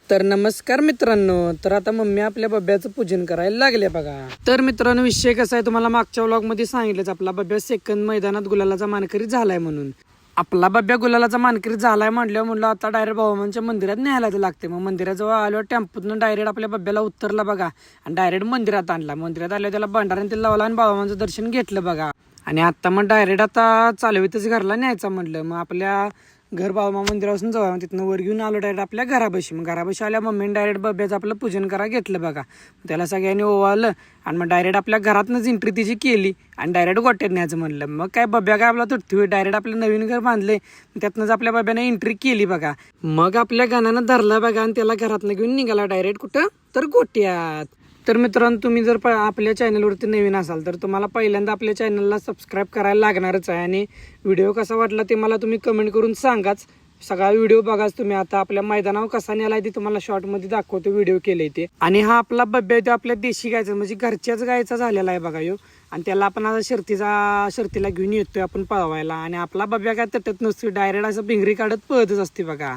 तर नमस्कार मित्रांनो. तर आता मम्मी आपल्या बब्याचं पूजन करायला लागले बघा. तर मित्रांनो, विषय कसा आहे तुम्हाला मागच्या व्लॉग मध्ये सांगितलंच. आपला बब्या सेकंद मैदानात गुलालाचा मानकरी झालाय म्हणून. आपला बब्या गुलालाचा मानकरी झालाय म्हणलं आता डायरेक्ट भावामांच्या मंदिरात न्यायला लागते. मग मंदिराजवळ आलो, टेम्पोतनं डायरेक्ट आपल्या बब्याला उतरला बघा आणि डायरेक्ट मंदिरात आणला. मंदिरात आल्यावर त्याला भंडाऱ्याने ते लावला आणि भावामांचं दर्शन घेतलं बघा. आणि आता मग डायरेक्ट आता चालवीतच घरला न्यायचा म्हणलं. मग आपल्या घर बाबा मंदिरापासून जवळ तिथनं वर घेऊन आलो डायरेक्ट आपल्या घरापाशी. मग घरापाशी आल्या मम्मीने डायरेक्ट बब्याचं आपलं पूजन करा घेतलं बघा. त्याला सगळ्यांनी ओवाळलं आणि मग डायरेक्ट आपल्या घरातनंच एंट्री तिची केली आणि डायरेक्ट गोट्यात न्यायचं म्हणलं. मग काय बब्या काय आपला तुटती डायरेक्ट आपलं नवीन घर बांधले, त्यातनंच आपल्या बब्याने एंट्री केली बघा. मग आपल्या गाण्यानं धरला बघा आणि त्याला घरातनं घेऊन निघाला डायरेक्ट कुठं तर गोट्यात. तर मित्रांनो, तुम्ही जर आपल्या चॅनलवरती नवीन असाल तर तुम्हाला पहिल्यांदा आपल्या चॅनलला सबस्क्राईब करायला लागणारच आहे. आणि व्हिडिओ कसा वाटला ते मला तुम्ही कमेंट करून सांगाच. सगळा व्हिडिओ बघाच तुम्ही. आता आपल्या मैदानावर कसा नेलाय ते तुम्हाला शॉर्टमध्ये दाखवतो, व्हिडिओ केले ते. आणि हा आपला बब्या तो आपल्या देशी गायचा म्हणजे घरच्याच गायचा झालेला आहे बघा ह्यो. आणि त्याला आपण आता शर्तीला घेऊन येतोय आपण पळवायला. आणि आपला बब्या काय तटत नसतो, डायरेक्ट असं भिंगरी काढत पळतच असते बघा.